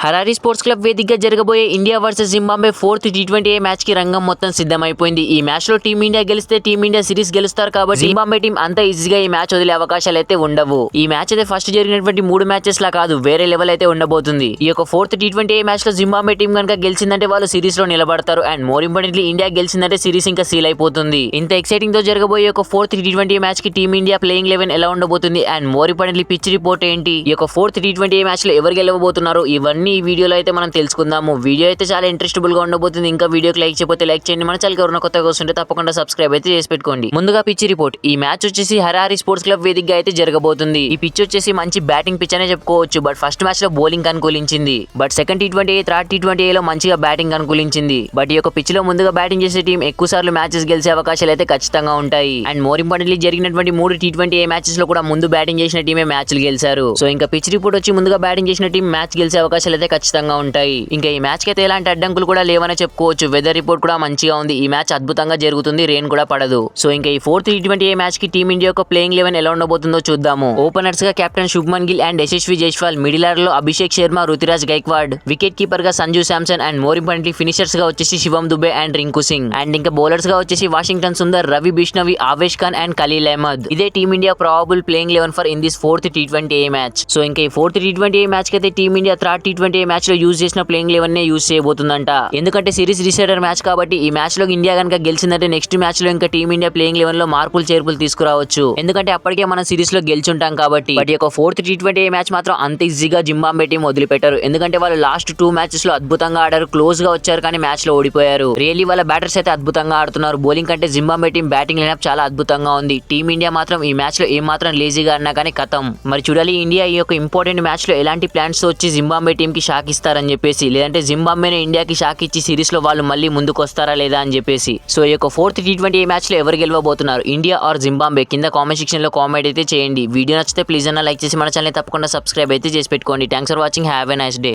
Harari sports club వేదికగా జరగబోయే India versus Zimbabwe 4th T20 match కి రంగం మొత్తం సిద్ధమైపోయింది. ఈ మ్యాచ్ లో టీమిండియా గెలిస్తే టీమిండియా సిరీస్ గెలుస్తారు కాబట్టి జింబాబ్వే టీం అంత ఈజీగా ఈ మ్యాచ్ వదిలే అవకాశాలు అయితే ఉండవు. ఈ మ్యాచ్ అయితే ఫస్ట్ జరిగినటువంటి 3 మ్యాచెస్ లా కాదు, వేరే లెవెల్ అయితే ఉండబోతుంది. ఈ యొక్క 4th T20 మ్యాచ్ లో జింబాబ్వే టీం కనుక గెలిచిందంటే వాళ్ళు సిరీస్ లో నిలబడతారు. అండ్ మోర్ ఇంపార్టెంట్లీ ఇండియా గెలిచిందంటే సిరీస్ ఇంకా సీల్ అయిపోతుంది. ఇంత ఎక్సైటింగ్ తో జరగబోయే ఒక 4th T20 మ్యాచ్ కి టీమిండియా ప్లేయింగ్ 11 ఎలా ఉండబోతుంది and more importantly pitch report ఏంటి, ఈ యొక్క 4th T20 మ్యాచ్ లో ఎవరు గెలవబోతున్నారు, ఇవన్నీ ఈ వీడియోలో అయితే మనం తెలుసుకుందాము. వీడియో అయితే చాలా ఇంట్రెస్టబుల్ గా ఉండబోతుంది. ఇంకా వీడియోకి లైక్ చేయకపోతే లైక్ చేయండి. మన ఛానల్ ఎవరైనా కొత్తగా వస్తుంటే తప్పకుండా సబ్స్క్రైబ్ అయితే చేసి పెట్టుకోండి. ముందుగా పిచ్ రిపోర్ట్. ఈ మ్యాచ్ వచ్చేసి హరారీ స్పోర్ట్స్ క్లబ్ వేదికగా అయితే జరగబోతుంది. ఈ పిచ్ వచ్చేసి మంచి బ్యాటింగ్ పిచ్ అనే చెప్పుకోవచ్చు. బట్ ఫస్ట్ మ్యాచ్ లో బౌలింగ్ అనుకూలించింది. But second T20 third T20 లో మంచిగా బ్యాటింగ్ అనుకూలించింది. బట్ ఈ యొక్క పిచ్ లో ముందుగా బ్యాటింగ్ చేసే టీం ఎక్కువ సార్లు మ్యాచెస్ గెలిచే అవకాశాలు అయితే ఖచ్చితంగా ఉంటాయి. అండ్ మోర్ ఇంపార్టెంట్లీ జరిగినటువంటి 3 T20 మ్యాచెస్ లో కూడా ముందు బ్యాటింగ్ చేసిన టీమే మ్యాచ్లు గెలిచారు. సో ఇంకా పిచ్ రిపోర్ట్ వచ్చి ముందుగా బ్యాటింగ్ చేసిన టీం మ్యాచ్ గెలిచే అవకాశాలు అయితే ఖచ్చితంగా ఉంటాయి. ఇంకా ఈ మ్యాచ్ కి అయితే ఎలాంటి అడ్డంకులు కూడా లేవనే చెప్పుకోవచ్చు. వెదర్ రిపోర్ట్ కూడా మంచిగా ఉంది. ఈ మ్యాచ్ అద్భుతంగా జరుగుతుంది, రెయిన్ కూడా పడదు. సో ఇంకా ఈ 4th T20 మ్యాచ్ కి టీమిండియా యొక్క ప్లేయింగ్ 11 ఎలా ఉండబోతుందో చూద్దాము. ఓపెనర్స్ గా captain Shubman Gill and Yashasvi Jaiswal, middle order లో అభిషేక్ శర్మ, రుతురాజ్ గైక్వాడ్, వికెట్ కీపర్ గా Sanju Samson and more importantly finishers గా వచ్చేసి శివం దుబే అండ్ రింకు సింగ్. అండ్ ఇంకా బౌలర్స్ గా వచ్చేసి వాషింగ్టన్ సుందర్, రవి బిష్ణవి, ఆవేష్ ఖాన్ అండ్ ఖలీల్ అహ్మద్. ఇదే team India probable playing 11 for in this 4th T20 match. So ఇంకా ఈ 4th T20 మ్యాచ్ కి అయితే టీమిండియా థర్డ్ T20 మ్యాచ్ లో యూజ్ చేసిన ప్లేయింగ్ 11 యూజ్ చేయబోతుందంట. ఎందుకంటే సిరీస్ డిసైడర్ మ్యాచ్ కాబట్టి ఈ మ్యాచ్ లో ఇండియా కనుక గెలిచిందంటే నెక్స్ట్ మ్యాచ్ లో ఇంకా టీమిండియా ప్లేయింగ్ 11 లో మార్పులు చేర్పులు తీసుకురావచ్చు. ఎందుకంటే అప్పటికే మనం సిరీస్ లో గెలిచుంటాం కాబట్టి. బట్ ఈ యొక్క 4th T20 మ్యాచ్ మాత్రం అంత ఈజీగా జింబాబ్వే టీం వదిలిపెట్టారు. ఎందుకంటే వాళ్ళు లాస్ట్ 2 మ్యాచెస్ లో అద్భుతంగా ఆడారు, క్లోజ్ గా వచ్చారు కానీ మ్యాచ్ లో ఓడిపోయారు. రియల్లీ వాళ్ళ బ్యాటర్స్ అయితే అద్భుతంగా ఆడుతున్నారు. బౌలింగ్ కంటే జింబాబ్వే టీం బ్యాటింగ్ లైనప్ చాలా అద్భుతంగా ఉంది. టీమిండియా మాత్రం ఈ మ్యాచ్ లో ఏం మాత్రం లేజీగా ఆడినా కానీ కథం. మరి చూడాలి ఇండియా ఈ యొక్క ఇంపార్టెంట్ మ్యాచ్ లో ఎలాంటి ప్లాన్స్ తో వచ్చి జింబాబ్వే టీం కి షాక్ ఇస్తారని చెప్పేసి, లేదంటే జింబాబ్వేనే ఇండియాకి షాక్ ఇచ్చి సిరీస్ లో వాళ్ళు మళ్ళీ ముందుకు వస్తారా లేదా అని చెప్పేసి. సో ఈ యొక్క 4th T20 మ్యాచ్ లో ఎవరు గెలవబోతున్నారు, ఇండియా ఆర్ జింబాబ్వే, కింద కామెంట్ సెక్షన్ లో కామెంట్ అయితే చేయండి. వీడియో నచ్చితే ప్లీజ్ అన్న లైక్ చేసి మన ఛానల్ తప్పకుండా సబ్స్క్రైబ్ అయితే చేసి పెట్టుకోండి. Thanks for watching. Have a nice day.